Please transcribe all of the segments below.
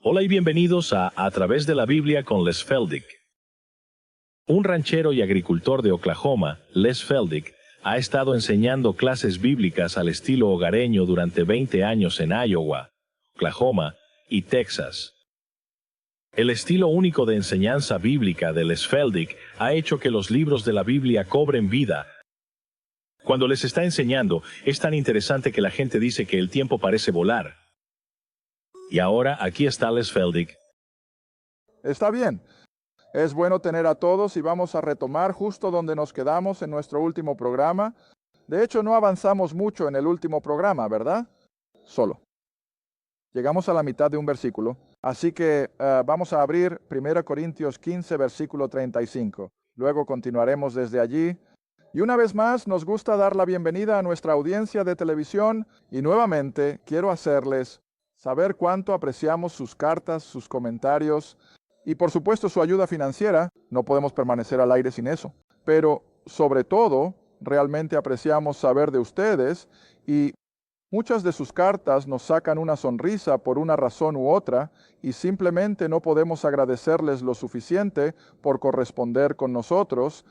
Hola y bienvenidos a través de la Biblia con Les Feldick. Un ranchero y agricultor de Oklahoma, Les Feldick, ha estado enseñando clases bíblicas al estilo hogareño durante 20 años en Iowa, Oklahoma y Texas. El estilo único de enseñanza bíblica de Les Feldick ha hecho que los libros de la Biblia cobren vida. Cuando les está enseñando, es tan interesante que la gente dice que el tiempo parece volar. Y ahora aquí está Les Feldick. Está bien. Es bueno tener a todos y vamos a retomar justo donde nos quedamos en nuestro último programa. De hecho, no avanzamos mucho en el último programa, ¿verdad? Solo. Llegamos a la mitad de un versículo, así que vamos a abrir 1 Corintios 15, versículo 35. Luego continuaremos desde allí. Y una vez más, nos gusta dar la bienvenida a nuestra audiencia de televisión y nuevamente quiero hacerles saber cuánto apreciamos sus cartas, sus comentarios y por supuesto su ayuda financiera. No podemos permanecer al aire sin eso. Pero sobre todo, realmente apreciamos saber de ustedes y muchas de sus cartas nos sacan una sonrisa por una razón u otra y simplemente no podemos agradecerles lo suficiente por corresponder con nosotros.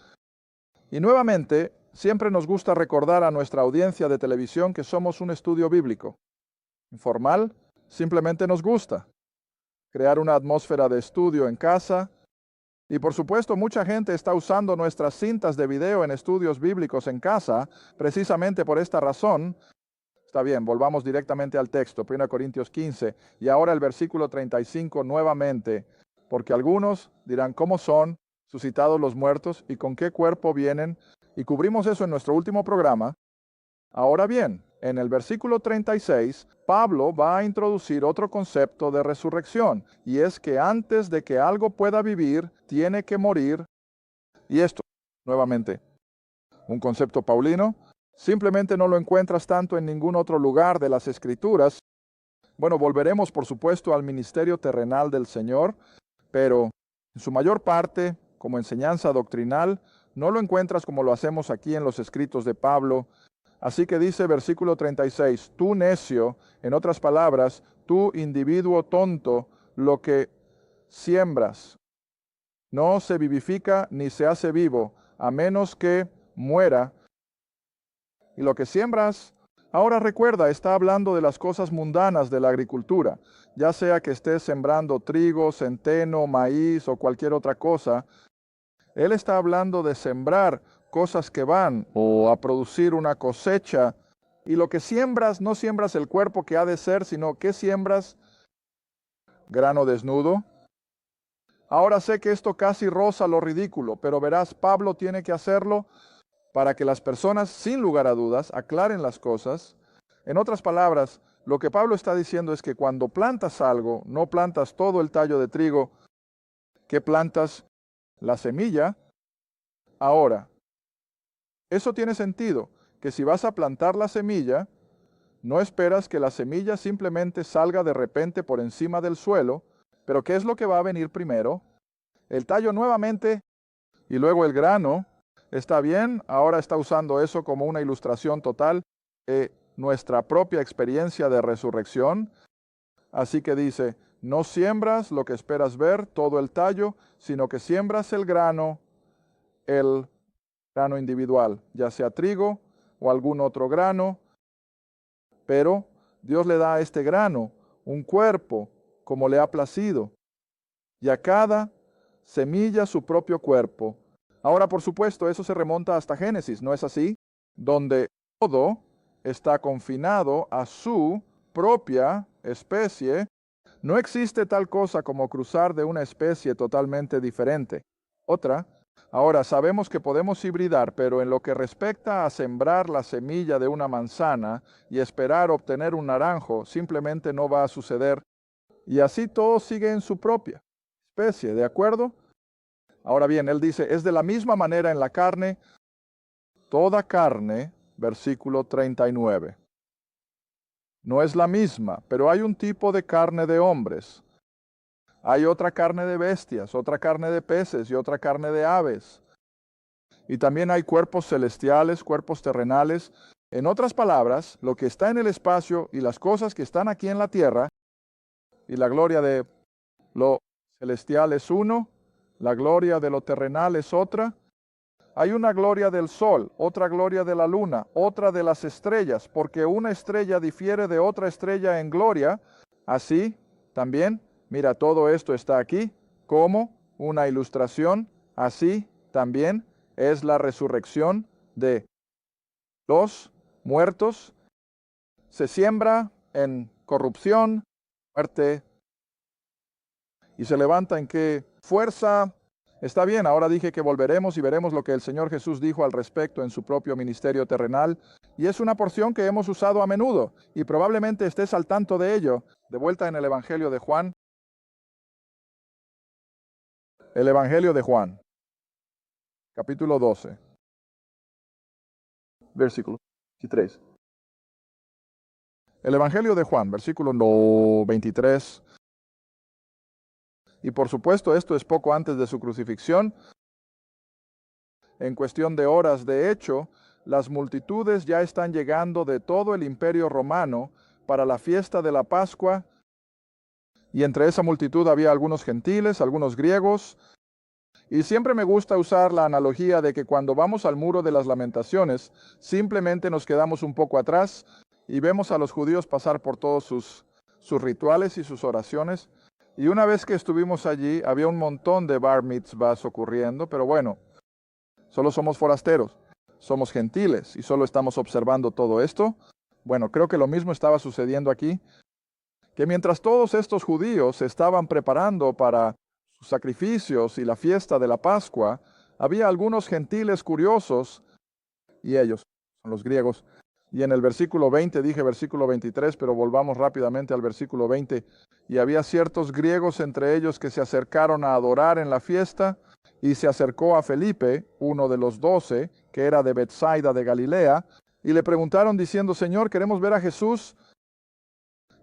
Y nuevamente, siempre nos gusta recordar a nuestra audiencia de televisión que somos un estudio bíblico. Informal, simplemente nos gusta crear una atmósfera de estudio en casa. Y por supuesto, mucha gente está usando nuestras cintas de video en estudios bíblicos en casa, precisamente por esta razón. Está bien, volvamos directamente al texto, 1 Corintios 15, y ahora el versículo 35 nuevamente, porque algunos dirán, ¿cómo son suscitados los muertos y con qué cuerpo vienen? Y cubrimos eso en nuestro último programa. Ahora bien, en el versículo 36, Pablo va a introducir otro concepto de resurrección, y es que antes de que algo pueda vivir, tiene que morir. Y esto, nuevamente, un concepto paulino, simplemente no lo encuentras tanto en ningún otro lugar de las Escrituras. Bueno, volveremos por supuesto al ministerio terrenal del Señor, pero en su mayor parte, como enseñanza doctrinal, no lo encuentras como lo hacemos aquí en los escritos de Pablo. Así que dice versículo 36, tú necio, en otras palabras, tú individuo tonto, lo que siembras no se vivifica ni se hace vivo, a menos que muera. Y lo que siembras, ahora recuerda, está hablando de las cosas mundanas de la agricultura, ya sea que estés sembrando trigo, centeno, maíz o cualquier otra cosa. Él está hablando de sembrar cosas que van o a producir una cosecha. Y lo que siembras, no siembras el cuerpo que ha de ser, sino que siembras grano desnudo. Ahora sé que esto casi roza lo ridículo, pero verás, Pablo tiene que hacerlo para que las personas, sin lugar a dudas, aclaren las cosas. En otras palabras, lo que Pablo está diciendo es que cuando plantas algo, no plantas todo el tallo de trigo, que plantas la semilla. Ahora, eso tiene sentido, que si vas a plantar la semilla, no esperas que la semilla simplemente salga de repente por encima del suelo, pero ¿qué es lo que va a venir primero? El tallo nuevamente y luego el grano. Está bien, ahora está usando eso como una ilustración total de nuestra propia experiencia de resurrección. Así que dice, no siembras lo que esperas ver, todo el tallo, sino que siembras el grano individual, ya sea trigo o algún otro grano. Pero Dios le da a este grano un cuerpo como le ha placido, y a cada semilla su propio cuerpo. Ahora, por supuesto, eso se remonta hasta Génesis, ¿no es así? Donde todo está confinado a su propia especie. No existe tal cosa como cruzar de una especie totalmente diferente. Otra. Ahora, sabemos que podemos hibridar, pero en lo que respecta a sembrar la semilla de una manzana y esperar obtener un naranjo, simplemente no va a suceder. Y así todo sigue en su propia especie, ¿de acuerdo? Ahora bien, él dice, es de la misma manera en la carne, toda carne, versículo 39. No es la misma, pero hay un tipo de carne de hombres. Hay otra carne de bestias, otra carne de peces y otra carne de aves. Y también hay cuerpos celestiales, cuerpos terrenales. En otras palabras, lo que está en el espacio y las cosas que están aquí en la tierra, y la gloria de Lo celestial es uno, la gloria de lo terrenal es otra. Hay una gloria del sol, otra gloria de la luna, otra de las estrellas, porque una estrella difiere de otra estrella en gloria. Así, también, mira, todo esto está aquí como una ilustración. Así, también, es la resurrección de los muertos. Se siembra en corrupción, muerte, y se levanta en qué fuerza. Está bien, ahora dije que volveremos y veremos lo que el Señor Jesús dijo al respecto en su propio ministerio terrenal, y es una porción que hemos usado a menudo, y probablemente estés al tanto de ello. De vuelta en el Evangelio de Juan. El Evangelio de Juan, capítulo 12, versículo 23. El Evangelio de Juan, versículo 23. Y por supuesto, esto es poco antes de su crucifixión. En cuestión de horas, de hecho, las multitudes ya están llegando de todo el imperio romano para la fiesta de la Pascua, y entre esa multitud había algunos gentiles, algunos griegos, y siempre me gusta usar la analogía de que cuando vamos al muro de las lamentaciones, simplemente nos quedamos un poco atrás y vemos a los judíos pasar por todos sus rituales y sus oraciones. Y una vez que estuvimos allí, había un montón de bar mitzvahs ocurriendo, pero bueno, solo somos forasteros, somos gentiles y solo estamos observando todo esto. Bueno, creo que lo mismo estaba sucediendo aquí, que mientras todos estos judíos se estaban preparando para sus sacrificios y la fiesta de la Pascua, había algunos gentiles curiosos, y ellos son los griegos. Y en el versículo 20, dije versículo 23, pero volvamos rápidamente al versículo 20. Y había ciertos griegos entre ellos que se acercaron a adorar en la fiesta, y se acercó a Felipe, uno de los 12, que era de Betsaida de Galilea, y le preguntaron diciendo: Señor, queremos ver a Jesús.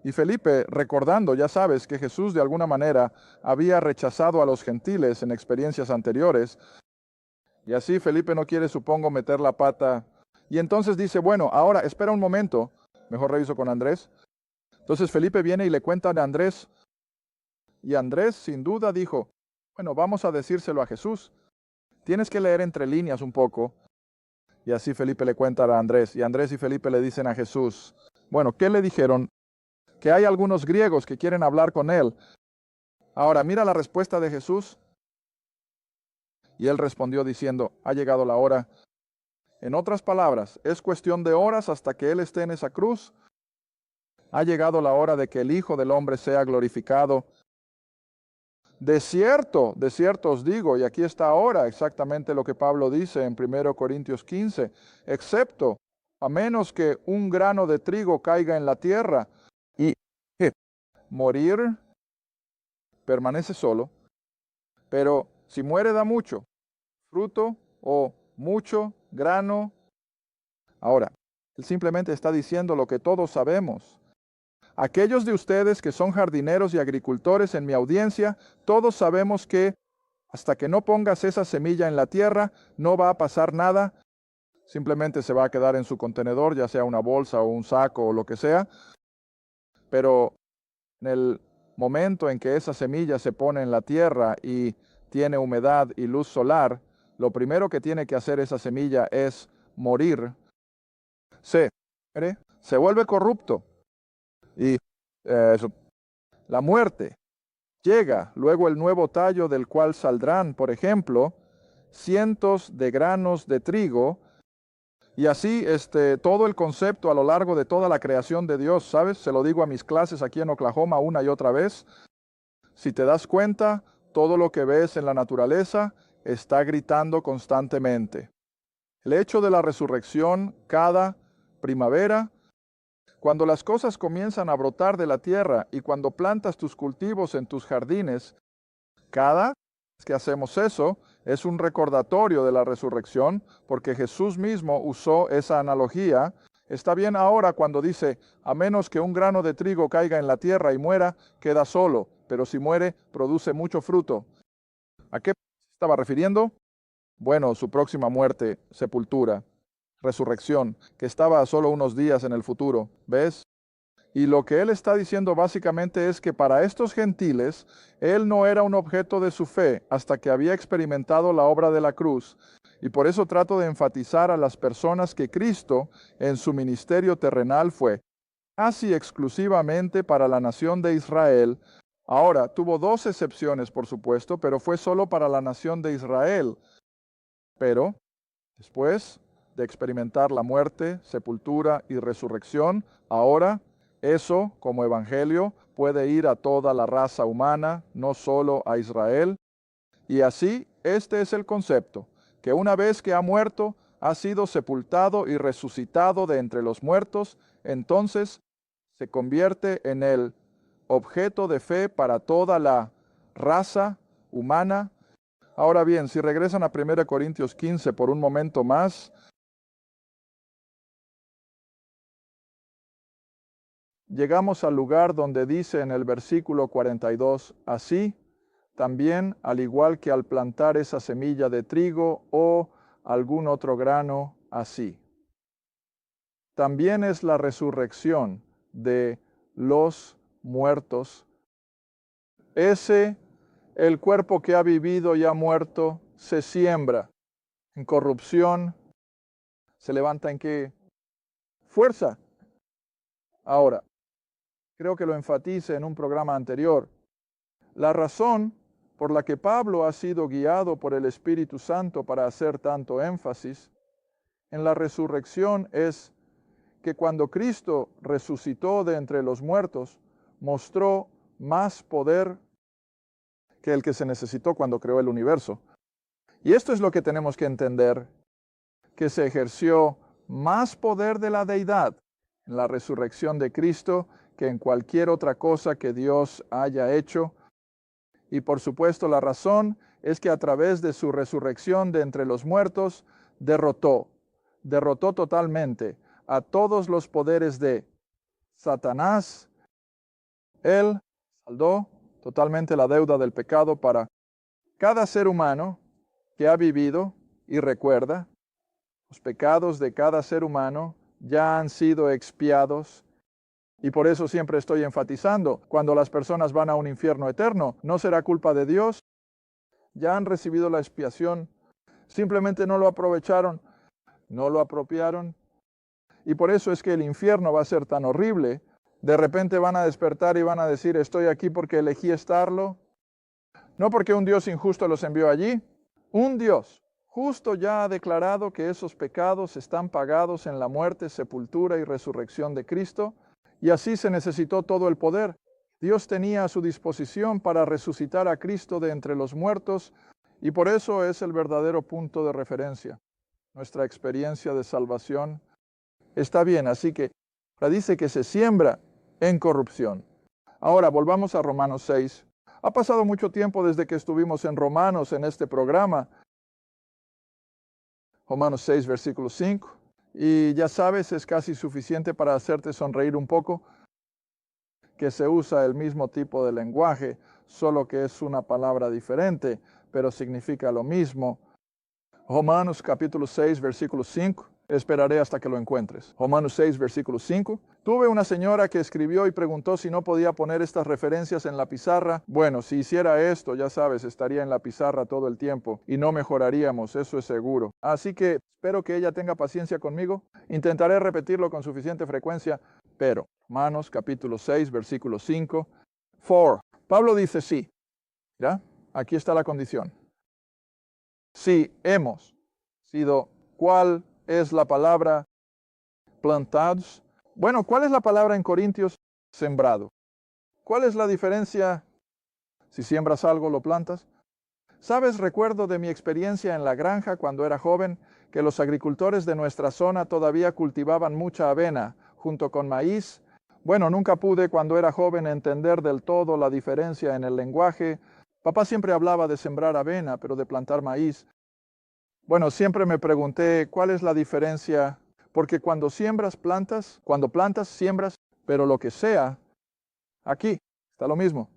Y Felipe, recordando, ya sabes, que Jesús de alguna manera había rechazado a los gentiles en experiencias anteriores, y así Felipe no quiere, supongo, meter la pata. Y entonces dice: bueno, ahora espera un momento, mejor reviso con Andrés. Entonces Felipe viene y le cuenta a Andrés, y Andrés sin duda dijo: bueno, vamos a decírselo a Jesús. Tienes que leer entre líneas un poco. Y así Felipe le cuenta a Andrés, y Andrés y Felipe le dicen a Jesús: bueno, ¿qué le dijeron? Que hay algunos griegos que quieren hablar con él. Ahora mira la respuesta de Jesús. Y él respondió diciendo: ha llegado la hora. En otras palabras, es cuestión de horas hasta que él esté en esa cruz. Ha llegado la hora de que el Hijo del Hombre sea glorificado. De cierto os digo, y aquí está ahora exactamente lo que Pablo dice en 1 Corintios 15, excepto, a menos que un grano de trigo caiga en la tierra y morir, permanece solo, pero si muere da mucho fruto o mucho grano. Ahora, él simplemente está diciendo lo que todos sabemos. Aquellos de ustedes que son jardineros y agricultores en mi audiencia, todos sabemos que hasta que no pongas esa semilla en la tierra, no va a pasar nada. Simplemente se va a quedar en su contenedor, ya sea una bolsa o un saco o lo que sea. Pero en el momento en que esa semilla se pone en la tierra y tiene humedad y luz solar, lo primero que tiene que hacer esa semilla es morir. Se vuelve corrupto. Y la muerte llega, luego el nuevo tallo del cual saldrán, por ejemplo, cientos de granos de trigo, y así todo el concepto a lo largo de toda la creación de Dios, ¿sabes? Se lo digo a mis clases aquí en Oklahoma una y otra vez. Si te das cuenta, todo lo que ves en la naturaleza está gritando constantemente. El hecho de la resurrección cada primavera, cuando las cosas comienzan a brotar de la tierra y cuando plantas tus cultivos en tus jardines, cada vez que hacemos eso es un recordatorio de la resurrección, porque Jesús mismo usó esa analogía. Está bien ahora cuando dice: a menos que un grano de trigo caiga en la tierra y muera, queda solo, pero si muere, produce mucho fruto. ¿A qué se estaba refiriendo? Bueno, su próxima muerte, sepultura, resurrección, que estaba a solo unos días en el futuro, ¿ves? Y lo que él está diciendo básicamente es que para estos gentiles, él no era un objeto de su fe hasta que había experimentado la obra de la cruz. Y por eso trato de enfatizar a las personas que Cristo en su ministerio terrenal fue casi exclusivamente para la nación de Israel. Ahora, tuvo dos excepciones, por supuesto, pero fue solo para la nación de Israel. Pero, después de experimentar la muerte, sepultura y resurrección, ahora eso, como evangelio, puede ir a toda la raza humana, no solo a Israel. Y así, este es el concepto, que una vez que ha muerto, ha sido sepultado y resucitado de entre los muertos, entonces se convierte en el objeto de fe para toda la raza humana. Ahora bien, si regresan a 1 Corintios 15 por un momento más, llegamos al lugar donde dice en el versículo 42, así, también, al igual que al plantar esa semilla de trigo o algún otro grano, así. También es la resurrección de los muertos. El cuerpo que ha vivido y ha muerto, se siembra en corrupción, se levanta en qué? Fuerza. Ahora, creo que lo enfatice en un programa anterior. La razón por la que Pablo ha sido guiado por el Espíritu Santo para hacer tanto énfasis en la resurrección es que cuando Cristo resucitó de entre los muertos, mostró más poder que el que se necesitó cuando creó el universo. Y esto es lo que tenemos que entender, que se ejerció más poder de la deidad en la resurrección de Cristo que en cualquier otra cosa que Dios haya hecho. Y por supuesto la razón es que a través de su resurrección de entre los muertos, derrotó totalmente a todos los poderes de Satanás. Él saldó totalmente la deuda del pecado para cada ser humano que ha vivido y recuerda. Los pecados de cada ser humano ya han sido expiados. Y por eso siempre estoy enfatizando, cuando las personas van a un infierno eterno, no será culpa de Dios. Ya han recibido la expiación, simplemente no lo aprovecharon, no lo apropiaron. Y por eso es que el infierno va a ser tan horrible. De repente van a despertar y van a decir, estoy aquí porque elegí estarlo. No porque un Dios injusto los envió allí. Un Dios justo ya ha declarado que esos pecados están pagados en la muerte, sepultura y resurrección de Cristo. Y así se necesitó todo el poder. Dios tenía a su disposición para resucitar a Cristo de entre los muertos, y por eso es el verdadero punto de referencia. Nuestra experiencia de salvación está bien, así que dice que se siembra en corrupción. Ahora volvamos a Romanos 6. Ha pasado mucho tiempo desde que estuvimos en Romanos en este programa. Romanos 6, versículo 5. Y ya sabes, es casi suficiente para hacerte sonreír un poco, que se usa el mismo tipo de lenguaje, solo que es una palabra diferente, pero significa lo mismo. Romanos capítulo 6, versículo 5. Esperaré hasta que lo encuentres. Romanos 6, versículo 5. Tuve una señora que escribió y preguntó si no podía poner estas referencias en la pizarra. Bueno, si hiciera esto, ya sabes, estaría en la pizarra todo el tiempo y no mejoraríamos, eso es seguro. Así que espero que ella tenga paciencia conmigo. Intentaré repetirlo con suficiente frecuencia, pero Romanos capítulo 6, versículo 5. For. Pablo dice sí. ¿Ya? Aquí está la condición. Si hemos sido, ¿cuál es la palabra? Plantados. Bueno, ¿cuál es la palabra en Corintios? Sembrado. ¿Cuál es la diferencia? Si siembras algo, lo plantas. ¿Sabes? Recuerdo de mi experiencia en la granja cuando era joven, que los agricultores de nuestra zona todavía cultivaban mucha avena, junto con maíz. Bueno, nunca pude cuando era joven entender del todo la diferencia en el lenguaje. Papá siempre hablaba de sembrar avena, pero de plantar maíz. Bueno, siempre me pregunté, ¿cuál es la diferencia? Porque cuando siembras, plantas, cuando plantas, siembras, pero lo que sea, aquí está lo mismo.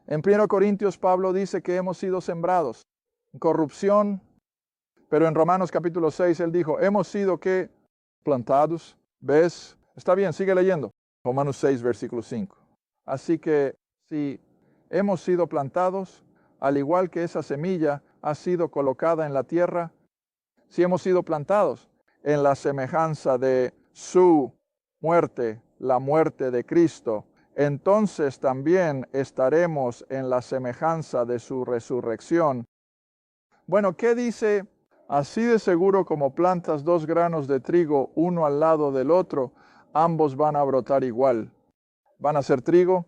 En 1 Corintios, Pablo dice que hemos sido sembrados en corrupción, pero en Romanos capítulo 6, él dijo, hemos sido, ¿qué? Plantados. ¿Ves? Está bien, sigue leyendo. Romanos 6, versículo 5. Así que si hemos sido plantados, al igual que esa semilla ha sido colocada en la tierra, si hemos sido plantados en la semejanza de su muerte, la muerte de Cristo, entonces también estaremos en la semejanza de su resurrección. Bueno, ¿qué dice? Así de seguro como plantas 2 granos de trigo uno al lado del otro, ambos van a brotar igual. ¿Van a ser trigo?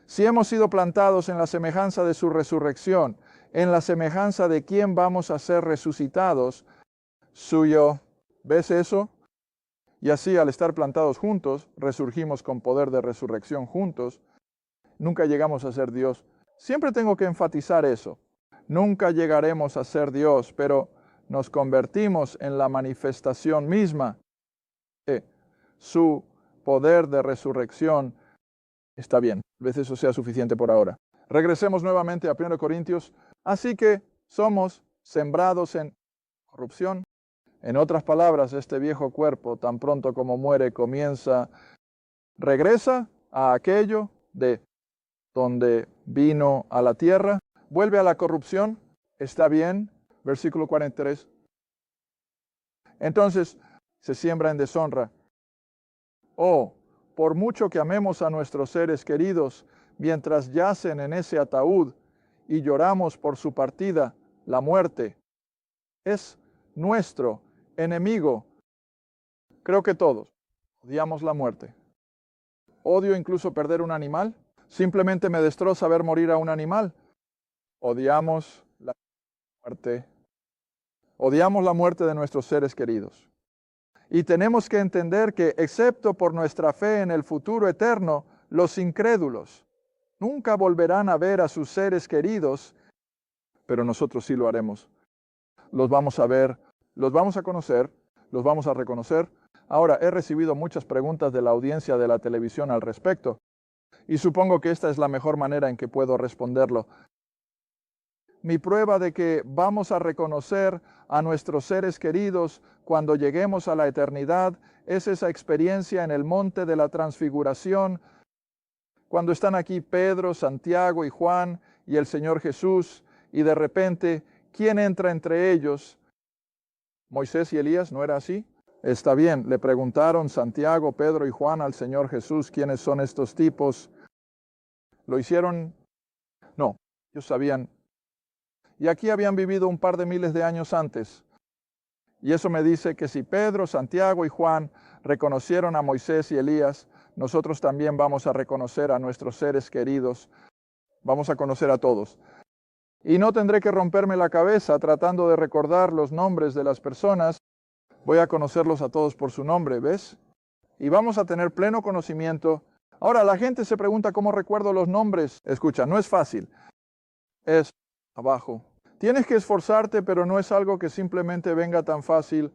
Si hemos sido plantados en la semejanza de su resurrección, en la semejanza de quién vamos a ser resucitados, suyo. ¿Ves eso? Y así, al estar plantados juntos, resurgimos con poder de resurrección juntos. Nunca llegamos a ser Dios. Siempre tengo que enfatizar eso. Nunca llegaremos a ser Dios, pero nos convertimos en la manifestación misma de su poder de resurrección. Está bien, a veces eso sea suficiente por ahora. Regresemos nuevamente a 1 Corintios. Así que somos sembrados en corrupción. En otras palabras, este viejo cuerpo, tan pronto como muere, regresa a aquello de donde vino a la tierra, vuelve a la corrupción. Está bien, versículo 43. Entonces, se siembra en deshonra. Oh, por mucho que amemos a nuestros seres queridos, mientras yacen en ese ataúd y lloramos por su partida, la muerte es nuestro enemigo. Creo que todos odiamos la muerte. Odio incluso perder un animal. Simplemente me destroza ver morir a un animal. Odiamos la muerte. Odiamos la muerte de nuestros seres queridos. Y tenemos que entender que, excepto por nuestra fe en el futuro eterno, los incrédulos nunca volverán a ver a sus seres queridos, pero nosotros sí lo haremos. Los vamos a ver, los vamos a conocer, los vamos a reconocer. Ahora, he recibido muchas preguntas de la audiencia de la televisión al respecto, y supongo que esta es la mejor manera en que puedo responderlo. Mi prueba de que vamos a reconocer a nuestros seres queridos cuando lleguemos a la eternidad es esa experiencia en el monte de la transfiguración, cuando están aquí Pedro, Santiago y Juan y el Señor Jesús, y de repente, ¿quién entra entre ellos? Moisés y Elías, ¿no era así? Está bien, le preguntaron Santiago, Pedro y Juan al Señor Jesús, ¿quiénes son estos tipos? ¿Lo hicieron? No, ellos sabían. Y aquí habían vivido un par de miles de años antes. Y eso me dice que si Pedro, Santiago y Juan reconocieron a Moisés y Elías, nosotros también vamos a reconocer a nuestros seres queridos. Vamos a conocer a todos. Y no tendré que romperme la cabeza tratando de recordar los nombres de las personas. Voy a conocerlos a todos por su nombre, ¿ves? Y vamos a tener pleno conocimiento. Ahora, la gente se pregunta cómo recuerdo los nombres. Escucha, no es fácil. Es abajo. Tienes que esforzarte, pero no es algo que simplemente venga tan fácil.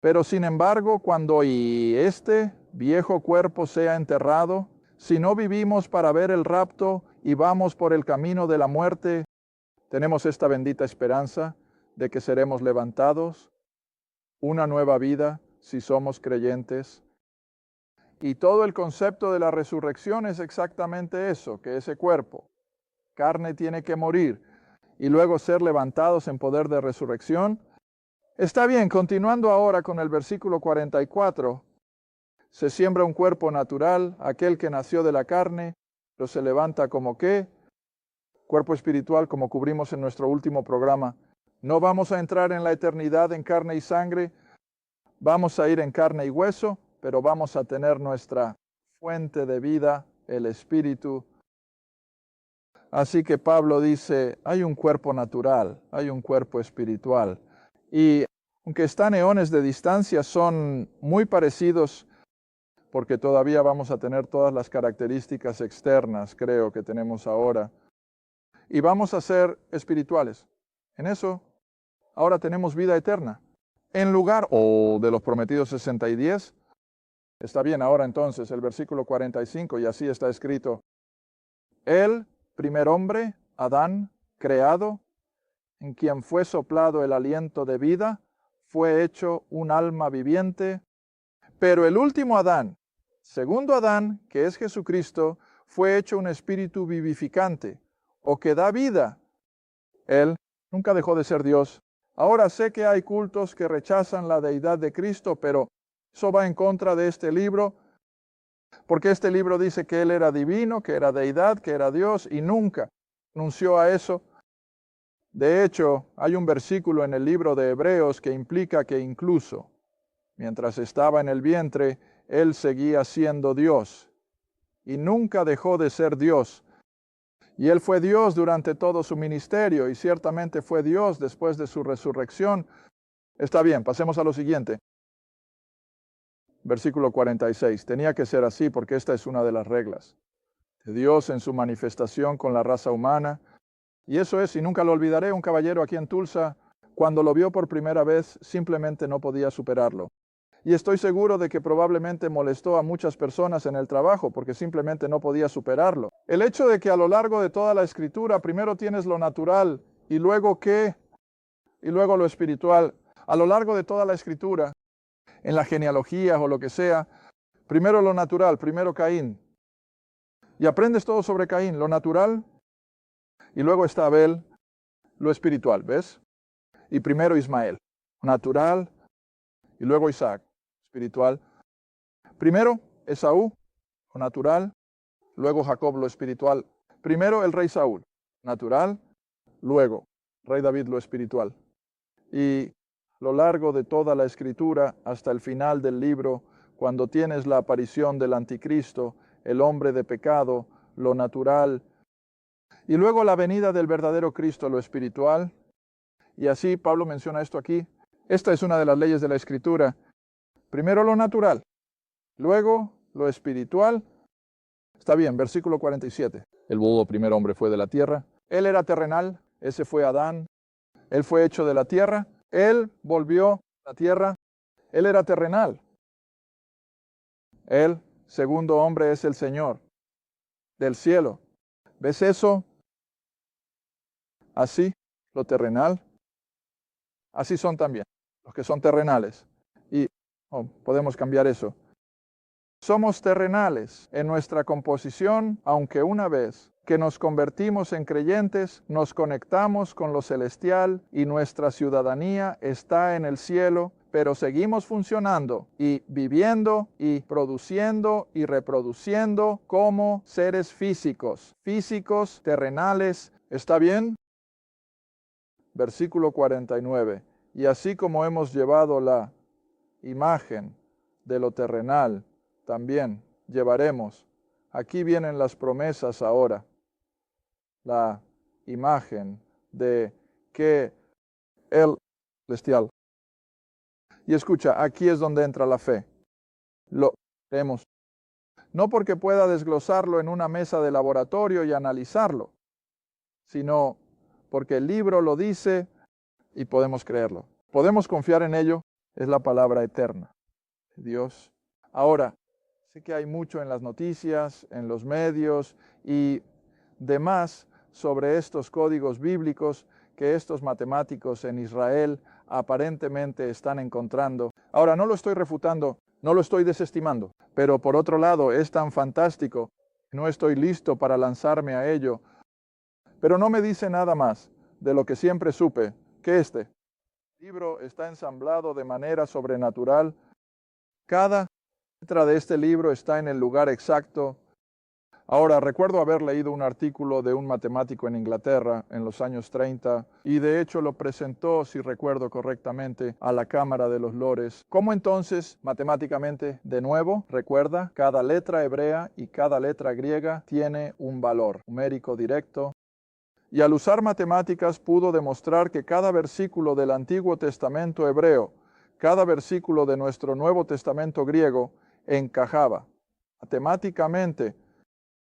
Pero sin embargo, cuando este viejo cuerpo sea enterrado, si no vivimos para ver el rapto y vamos por el camino de la muerte, tenemos esta bendita esperanza de que seremos levantados, una nueva vida si somos creyentes. Y todo el concepto de la resurrección es exactamente eso, que ese cuerpo, carne, tiene que morir y luego ser levantados en poder de resurrección. Está bien, continuando ahora con el versículo 44, se siembra un cuerpo natural, aquel que nació de la carne, pero se levanta como ¿qué? Cuerpo espiritual, como cubrimos en nuestro último programa. No vamos a entrar en la eternidad en carne y sangre, vamos a ir en carne y hueso, pero vamos a tener nuestra fuente de vida, el Espíritu. Así que Pablo dice, hay un cuerpo natural, hay un cuerpo espiritual. Y aunque están eones de distancia, son muy parecidos porque todavía vamos a tener todas las características externas, creo, que tenemos ahora. Y vamos a ser espirituales. En eso, ahora tenemos vida eterna. En lugar de los prometidos 60 y 10, está bien ahora entonces el versículo 45, y así está escrito. El primer hombre, Adán, creado, en quien fue soplado el aliento de vida, fue hecho un alma viviente. Pero el último Adán segundo Adán, que es Jesucristo, fue hecho un espíritu vivificante, o que da vida. Él nunca dejó de ser Dios. Ahora sé que hay cultos que rechazan la deidad de Cristo, pero eso va en contra de este libro, porque este libro dice que Él era divino, que era deidad, que era Dios, y nunca renunció a eso. De hecho, hay un versículo en el libro de Hebreos que implica que incluso mientras estaba en el vientre, Él seguía siendo Dios y nunca dejó de ser Dios. Y Él fue Dios durante todo su ministerio y ciertamente fue Dios después de su resurrección. Está bien, pasemos a lo siguiente. Versículo 46. Tenía que ser así porque esta es una de las reglas de Dios en su manifestación con la raza humana. Y eso es, y nunca lo olvidaré, un caballero aquí en Tulsa, cuando lo vio por primera vez, simplemente no podía superarlo. Y estoy seguro de que probablemente molestó a muchas personas en el trabajo porque simplemente no podía superarlo. El hecho de que a lo largo de toda la escritura primero tienes lo natural y luego qué, y luego lo espiritual. A lo largo de toda la escritura, en la genealogía o lo que sea, primero lo natural, primero Caín. Y aprendes todo sobre Caín, lo natural, y luego está Abel, lo espiritual, ¿ves? Y primero Ismael, natural, y luego Isaac, espiritual. Primero Esaú, lo natural, luego Jacob, lo espiritual. Primero el rey Saúl, natural, luego rey David, lo espiritual. Y a lo largo de toda la escritura, hasta el final del libro, cuando tienes la aparición del anticristo, el hombre de pecado, lo natural, y luego la venida del verdadero Cristo, lo espiritual. Y así Pablo menciona esto aquí. Esta es una de las leyes de la escritura. Primero lo natural, luego lo espiritual. Está bien, versículo 47. El primer hombre fue de la tierra. Él era terrenal, ese fue Adán. Él fue hecho de la tierra. Él volvió a la tierra. Él era terrenal. El segundo hombre es el Señor del cielo. ¿Ves eso? Así, lo terrenal. Así son también los que son terrenales. Y podemos cambiar eso. Somos terrenales en nuestra composición, aunque una vez que nos convertimos en creyentes, nos conectamos con lo celestial y nuestra ciudadanía está en el cielo, pero seguimos funcionando y viviendo y produciendo y reproduciendo como seres físicos, terrenales. ¿Está bien? Versículo 49. Y así como hemos llevado la imagen de lo terrenal, también llevaremos. Aquí vienen las promesas ahora. La imagen de que el celestial. Y escucha, aquí es donde entra la fe. Lo creemos. No porque pueda desglosarlo en una mesa de laboratorio y analizarlo, sino porque el libro lo dice y podemos creerlo. Podemos confiar en ello. Es la palabra eterna de Dios. Ahora, sé que hay mucho en las noticias, en los medios y demás sobre estos códigos bíblicos que estos matemáticos en Israel aparentemente están encontrando. Ahora, no lo estoy refutando, no lo estoy desestimando, pero por otro lado es tan fantástico, no estoy listo para lanzarme a ello, pero no me dice nada más de lo que siempre supe, que este libro está ensamblado de manera sobrenatural. Cada letra de este libro está en el lugar exacto. Ahora, recuerdo haber leído un artículo de un matemático en Inglaterra en los años 30 y de hecho lo presentó, si recuerdo correctamente, a la Cámara de los Lores. ¿Cómo entonces, matemáticamente, de nuevo, recuerda, cada letra hebrea y cada letra griega tiene un valor numérico directo? Y al usar matemáticas pudo demostrar que cada versículo del Antiguo Testamento hebreo, cada versículo de nuestro Nuevo Testamento griego, encajaba matemáticamente.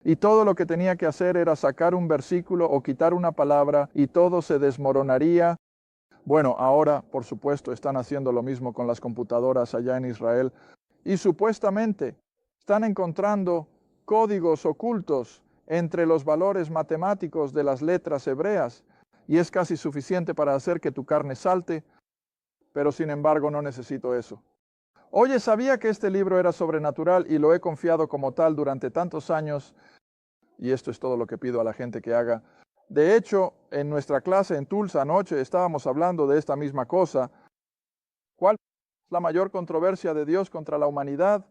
Y todo lo que tenía que hacer era sacar un versículo o quitar una palabra y todo se desmoronaría. Bueno, ahora, por supuesto, están haciendo lo mismo con las computadoras allá en Israel. Y supuestamente están encontrando códigos ocultos entre los valores matemáticos de las letras hebreas, y es casi suficiente para hacer que tu carne salte, pero sin embargo no necesito eso. Oye, sabía que este libro era sobrenatural y lo he confiado como tal durante tantos años, y esto es todo lo que pido a la gente que haga. De hecho, en nuestra clase en Tulsa anoche estábamos hablando de esta misma cosa. ¿Cuál es la mayor controversia de Dios contra la humanidad?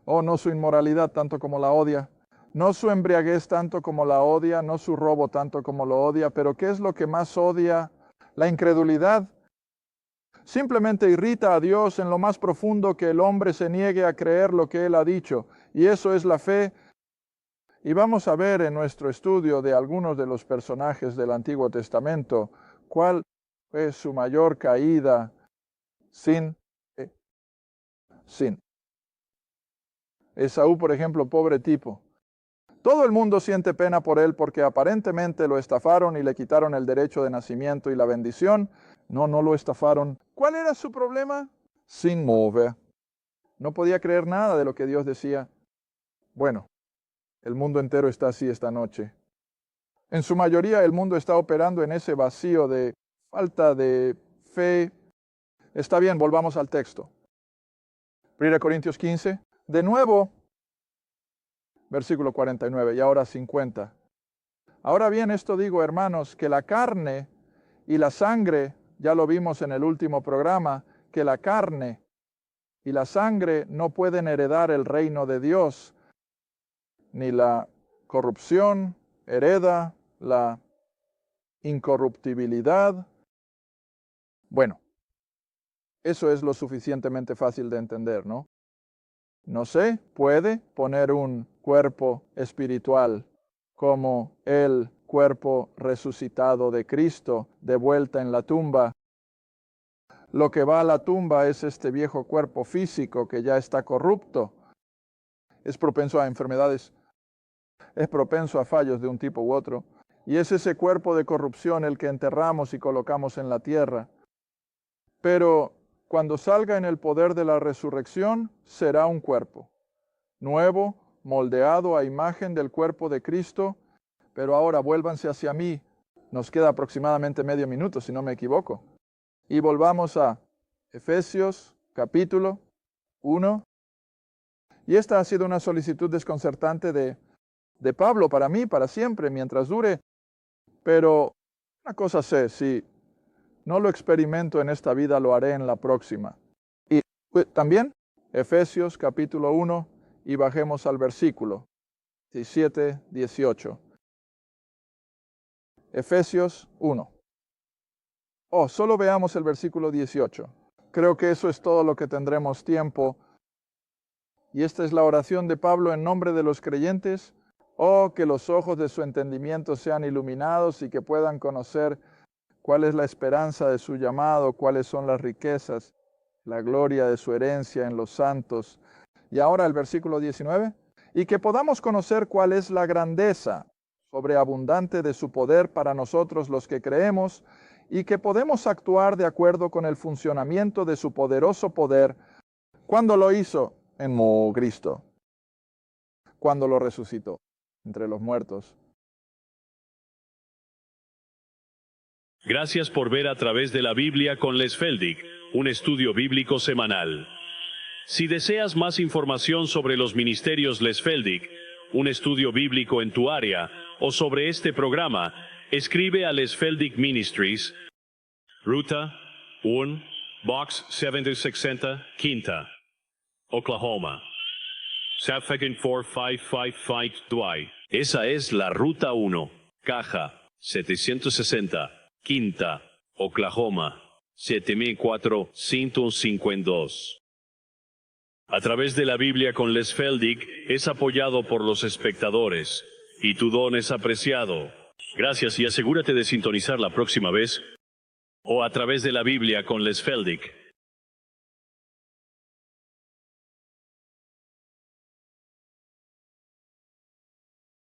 Oh, no su inmoralidad tanto como la odia, no su embriaguez tanto como la odia, no su robo tanto como lo odia, pero ¿qué es lo que más odia? La incredulidad. Simplemente irrita a Dios en lo más profundo que el hombre se niegue a creer lo que Él ha dicho, y eso es la fe. Y vamos a ver en nuestro estudio de algunos de los personajes del Antiguo Testamento cuál fue su mayor caída sin. Esaú, por ejemplo, pobre tipo. Todo el mundo siente pena por él porque aparentemente lo estafaron y le quitaron el derecho de nacimiento y la bendición. No lo estafaron. ¿Cuál era su problema? Sin mover. No podía creer nada de lo que Dios decía. Bueno, el mundo entero está así esta noche. En su mayoría el mundo está operando en ese vacío de falta de fe. Está bien, volvamos al texto. 1 Corintios 15. De nuevo, versículo 49 y ahora 50. Ahora bien, esto digo, hermanos, que la carne y la sangre, ya lo vimos en el último programa, que la carne y la sangre no pueden heredar el reino de Dios, ni la corrupción hereda la incorruptibilidad. Bueno, eso es lo suficientemente fácil de entender, ¿no? No se puede poner un cuerpo espiritual como el cuerpo resucitado de Cristo de vuelta en la tumba. Lo que va a la tumba es este viejo cuerpo físico que ya está corrupto. Es propenso a enfermedades, es propenso a fallos de un tipo u otro. Y es ese cuerpo de corrupción el que enterramos y colocamos en la tierra. Pero cuando salga en el poder de la resurrección, será un cuerpo nuevo, moldeado a imagen del cuerpo de Cristo. Pero ahora vuélvanse hacia mí. Nos queda aproximadamente medio minuto, si no me equivoco. Y volvamos a Efesios capítulo 1. Y esta ha sido una solicitud desconcertante de Pablo para mí, para siempre, mientras dure. Pero una cosa sé, si no lo experimento en esta vida, lo haré en la próxima. Y también Efesios capítulo 1 y bajemos al versículo 17, 18. Efesios 1. Solo veamos el versículo 18. Creo que eso es todo lo que tendremos tiempo. Y esta es la oración de Pablo en nombre de los creyentes. Que los ojos de su entendimiento sean iluminados y que puedan conocer cuál es la esperanza de su llamado, cuáles son las riquezas, la gloria de su herencia en los santos. Y ahora el versículo 19. Y que podamos conocer cuál es la grandeza sobreabundante de su poder para nosotros los que creemos, y que podemos actuar de acuerdo con el funcionamiento de su poderoso poder. ¿Cuándo lo hizo? En Cristo. Cuando lo resucitó entre los muertos. Gracias por ver A Través de la Biblia con Les Feldick, un estudio bíblico semanal. Si deseas más información sobre los ministerios Les Feldick, un estudio bíblico en tu área, o sobre este programa, escribe a Les Feldick Ministries, Ruta 1, Box 760, Quinta, Oklahoma. 74555 Dwight. Esa es la Ruta 1, Caja 760, Quinta, Oklahoma, 74152. A Través de la Biblia con Les Feldick es apoyado por los espectadores, y tu don es apreciado. Gracias y asegúrate de sintonizar la próxima vez. A Través de la Biblia con Les Feldick.